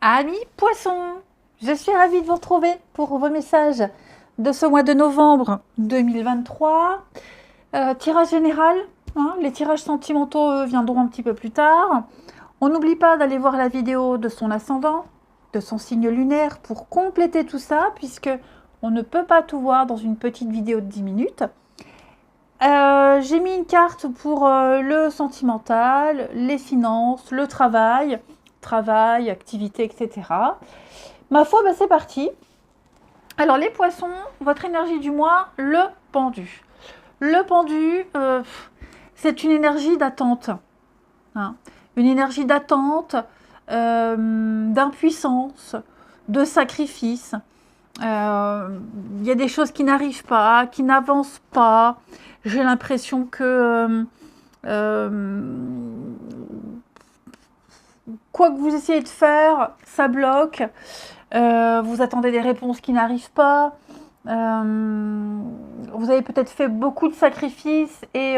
Amis poissons, je suis ravie de vous retrouver pour vos messages de ce mois de novembre 2023. Tirage général, les tirages sentimentaux viendront un petit peu plus tard. On n'oublie pas d'aller voir la vidéo de son ascendant, de son signe lunaire pour compléter tout ça, puisque on ne peut pas tout voir dans une petite vidéo de 10 minutes. J'ai mis une carte pour le sentimental, les finances, le travail, activité, etc. Ma foi, c'est parti. Alors les poissons, votre énergie du mois, le pendu. Le pendu, c'est une énergie d'attente. Une énergie d'attente, d'impuissance, de sacrifice. Il y a des choses qui n'arrivent pas, qui n'avancent pas. J'ai l'impression que quoi que vous essayez de faire, ça bloque. Vous attendez des réponses qui n'arrivent pas. Vous avez peut-être fait beaucoup de sacrifices et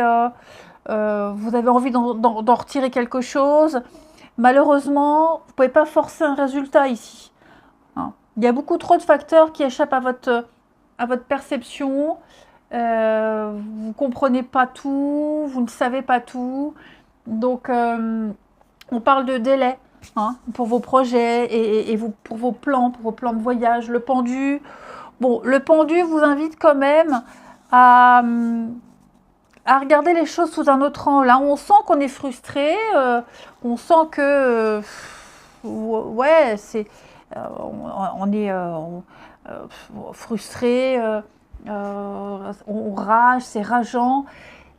vous avez envie d'en retirer quelque chose. Malheureusement, vous ne pouvez pas forcer un résultat ici. Il y a beaucoup trop de facteurs qui échappent à votre perception. Vous ne comprenez pas tout, vous ne savez pas tout. Donc, on parle de délai pour vos projets et pour vos plans de voyage. Le pendu, le pendu vous invite quand même à regarder les choses sous un autre angle. Là, on sent qu'on est frustré, on sent que, ouais, c'est, on est frustré, on rage, c'est rageant.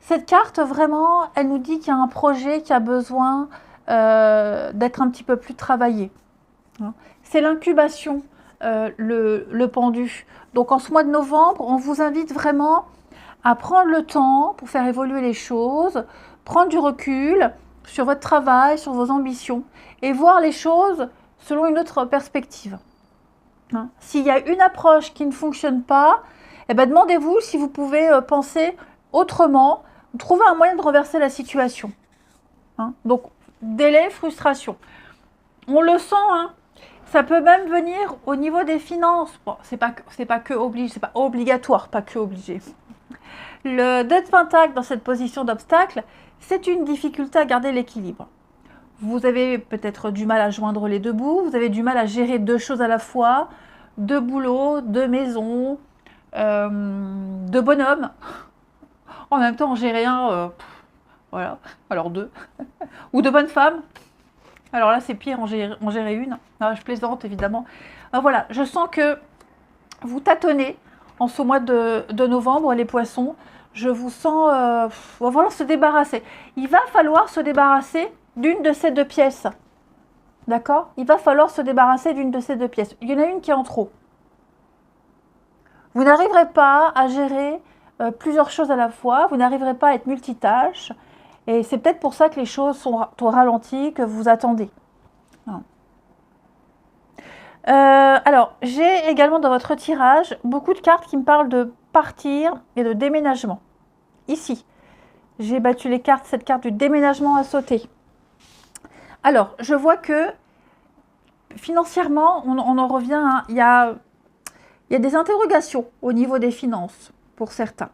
Cette carte, vraiment, elle nous dit qu'il y a un projet qui a besoin d'être un petit peu plus travaillé. C'est l'incubation, le pendu. Donc, en ce mois de novembre, on vous invite vraiment à prendre le temps pour faire évoluer les choses, prendre du recul sur votre travail, sur vos ambitions et voir les choses selon une autre perspective. S'il y a une approche qui ne fonctionne pas, demandez-vous si vous pouvez penser autrement, trouver un moyen de renverser la situation. Donc, délai, frustration. On le sent, ça peut même venir au niveau des finances. Bon, c'est pas que obligé, c'est pas obligatoire, pas que obligé. Le 2 de Pentacle dans cette position d'obstacle, c'est une difficulté à garder l'équilibre. Vous avez peut-être du mal à joindre les deux bouts, vous avez du mal à gérer deux choses à la fois, deux boulots, deux maisons, deux bonhommes. En même temps, en gérer un, voilà, alors deux. Ou de bonnes femmes. Alors là, c'est pire, en gérer une. Non, je plaisante, évidemment. Voilà, je sens que vous tâtonnez en ce mois de novembre, les poissons. Je vous sens... on va falloir se débarrasser. Il va falloir se débarrasser d'une de ces deux pièces. D'accord? Il va falloir se débarrasser d'une de ces deux pièces. Il y en a une qui est en trop. Vous n'arriverez pas à gérer plusieurs choses à la fois. Vous n'arriverez pas à être multitâche. Et c'est peut-être pour ça que les choses sont au ralenti, que vous attendez. Alors, j'ai également dans votre tirage beaucoup de cartes qui me parlent de partir et de déménagement. Ici, j'ai battu les cartes, cette carte du déménagement a sauté. Alors, je vois que financièrement, on en revient, il y a des interrogations au niveau des finances pour certains.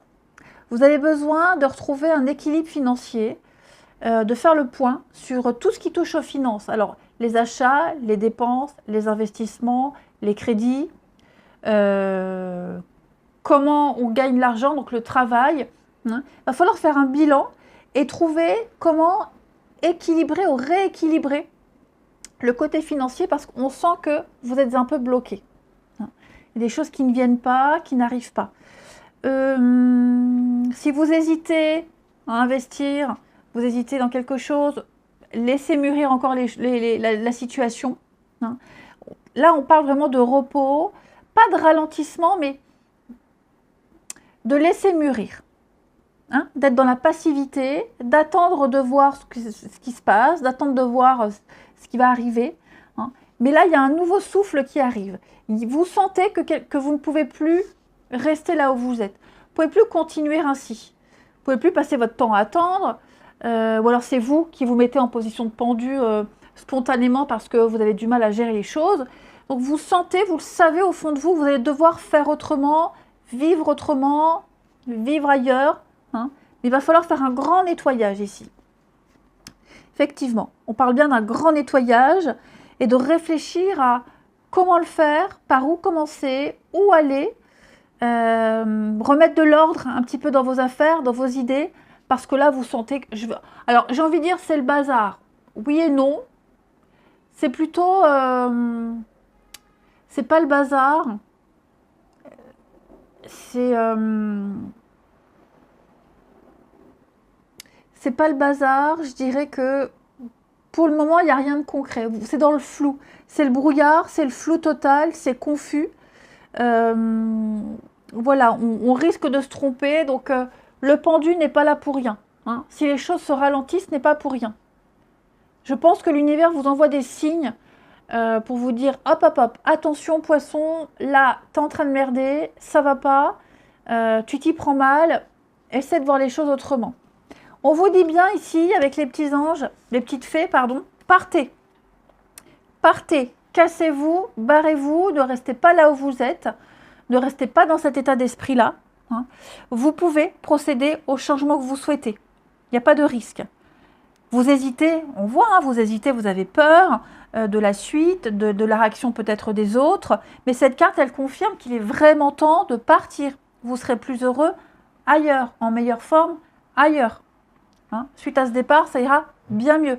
Vous avez besoin de retrouver un équilibre financier, de faire le point sur tout ce qui touche aux finances. Alors, les achats, les dépenses, les investissements, les crédits, comment on gagne l'argent, donc le travail. Il va falloir faire un bilan et trouver comment équilibrer ou rééquilibrer le côté financier parce qu'on sent que vous êtes un peu bloqué. Il y a des choses qui ne viennent pas, qui n'arrivent pas. Si vous hésitez à investir, vous hésitez dans quelque chose, laissez mûrir encore la situation. Là, on parle vraiment de repos, pas de ralentissement, mais de laisser mûrir. D'être dans la passivité, d'attendre de voir ce qui se passe, d'attendre de voir ce qui va arriver. Mais là, il y a un nouveau souffle qui arrive. Vous sentez que vous ne pouvez plus rester là où vous êtes. Vous ne pouvez plus continuer ainsi. Vous ne pouvez plus passer votre temps à attendre. Ou alors c'est vous qui vous mettez en position de pendu spontanément parce que vous avez du mal à gérer les choses. Donc vous sentez, vous le savez au fond de vous, vous allez devoir faire autrement, vivre ailleurs. Hein. Il va falloir faire un grand nettoyage ici. Effectivement, on parle bien d'un grand nettoyage et de réfléchir à comment le faire, par où commencer, où aller, remettre de l'ordre un petit peu dans vos affaires, dans vos idées, parce que là, vous sentez que... Alors, j'ai envie de dire, c'est le bazar. Oui et non. C'est plutôt... c'est pas le bazar. C'est pas le bazar. Je dirais que pour le moment, il n'y a rien de concret. C'est dans le flou. C'est le brouillard, c'est le flou total, c'est confus. Voilà, on risque de se tromper. Donc, le pendu n'est pas là pour rien. Hein. Si les choses se ralentissent, ce n'est pas pour rien. Je pense que l'univers vous envoie des signes pour vous dire hop, hop, hop, attention poisson, là, t'es en train de merder, ça va pas, tu t'y prends mal, essaie de voir les choses autrement. On vous dit bien ici, avec les petits anges, les petites fées, pardon, partez. Partez, cassez-vous, barrez-vous, ne restez pas là où vous êtes, ne restez pas dans cet état d'esprit-là. Hein. Vous pouvez procéder au changement que vous souhaitez. Il n'y a pas de risque. Vous hésitez, on voit, hein, vous hésitez, vous avez peur de la suite, de la réaction peut-être des autres, mais cette carte, elle confirme qu'il est vraiment temps de partir. Vous serez plus heureux ailleurs, en meilleure forme ailleurs. Hein. Suite à ce départ, ça ira bien mieux.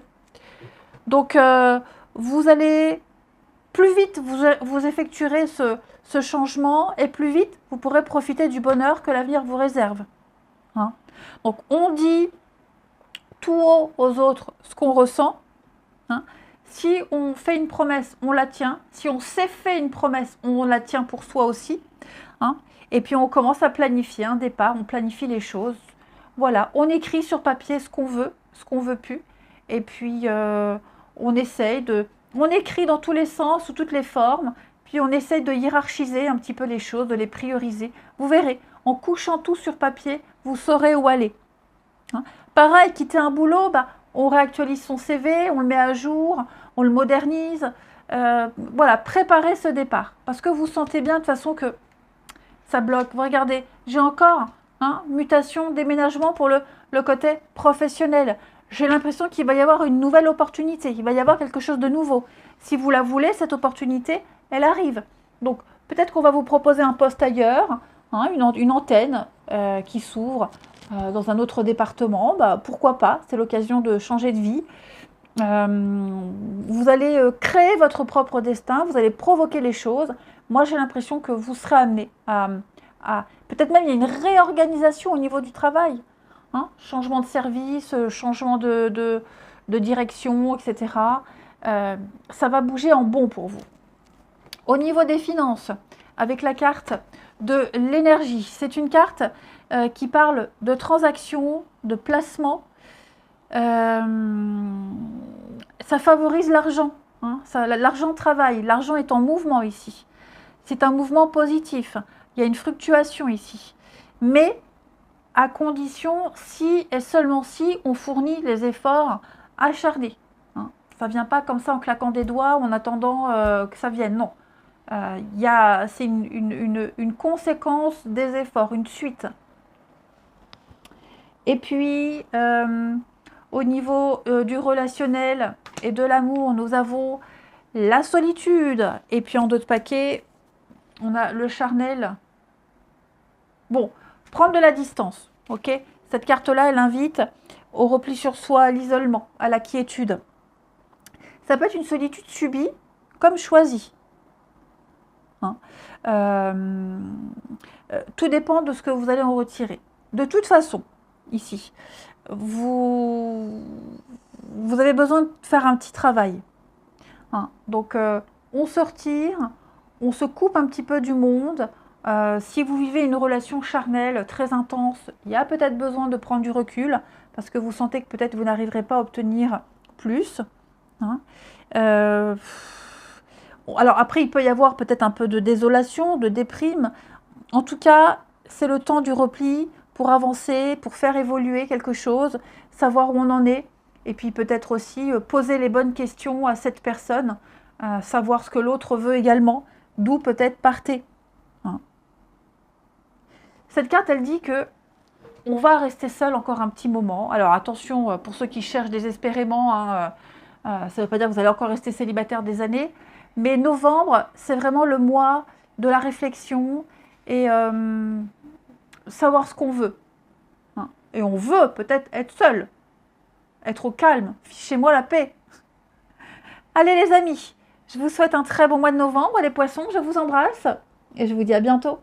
Donc, vous allez plus vite, vous effectuerez ce changement et plus vite, vous pourrez profiter du bonheur que l'avenir vous réserve. Hein. Donc, on dit tout haut aux autres ce qu'on ressent. Hein. Si on fait une promesse, on la tient. Si on s'est fait une promesse, on la tient pour soi aussi. Hein. Et puis, on commence à planifier un départ, on planifie les choses. Voilà, on écrit sur papier ce qu'on veut plus. Et puis, on essaye on écrit dans tous les sens, sous toutes les formes. Puis, on essaye de hiérarchiser un petit peu les choses, de les prioriser. Vous verrez, en couchant tout sur papier, vous saurez où aller. Hein. Pareil, quitter un boulot, bah, on réactualise son CV, on le met à jour, on le modernise. Voilà, préparez ce départ. Parce que vous sentez bien de toute façon que ça bloque. Vous regardez, j'ai encore mutation, déménagement pour le côté professionnel. J'ai l'impression qu'il va y avoir une nouvelle opportunité. Il va y avoir quelque chose de nouveau. Si vous la voulez, cette opportunité, elle arrive. Donc, peut-être qu'on va vous proposer un poste ailleurs, une antenne qui s'ouvre dans un autre département. Bah, pourquoi pas? C'est l'occasion de changer de vie. Vous allez créer votre propre destin. Vous allez provoquer les choses. Moi, j'ai l'impression que vous serez amené à peut-être même il y a une réorganisation au niveau du travail. Hein, changement de service, changement de direction, etc. Ça va bouger en bon pour vous. Au niveau des finances, avec la carte de l'énergie, c'est une carte qui parle de transactions, de placement. Ça favorise l'argent. Hein, l'argent travaille, l'argent est en mouvement ici. C'est un mouvement positif. Il y a une fluctuation ici. Mais à condition, si et seulement si, on fournit les efforts acharnés. Hein. Ça ne vient pas comme ça en claquant des doigts ou en attendant que ça vienne, non. C'est une conséquence des efforts, une suite. Et puis, au niveau du relationnel et de l'amour, nous avons la solitude. Et puis en d'autres paquets, on a le charnel. Bon, prendre de la distance, ok? Cette carte-là, elle invite au repli sur soi, à l'isolement, à la quiétude. Ça peut être une solitude subie comme choisie. Hein. Tout dépend de ce que vous allez en retirer. De toute façon, ici, vous avez besoin de faire un petit travail. Hein. Donc, on se retire, on se coupe un petit peu du monde. Si vous vivez une relation charnelle très intense, il y a peut-être besoin de prendre du recul parce que vous sentez que peut-être vous n'arriverez pas à obtenir plus. Hein. Alors après, il peut y avoir peut-être un peu de désolation, de déprime. En tout cas, c'est le temps du repli pour avancer, pour faire évoluer quelque chose, savoir où on en est Et puis peut-être aussi poser les bonnes questions à cette personne, savoir ce que l'autre veut également, d'où peut-être partez. Hein. Cette carte, elle dit que on va rester seul encore un petit moment. Alors attention, pour ceux qui cherchent désespérément, hein, ça ne veut pas dire que vous allez encore rester célibataire des années, mais novembre, c'est vraiment le mois de la réflexion et savoir ce qu'on veut. Hein. Et on veut peut-être être seul, être au calme, fichez-moi la paix. Allez les amis, je vous souhaite un très bon mois de novembre, les poissons, je vous embrasse et je vous dis à bientôt.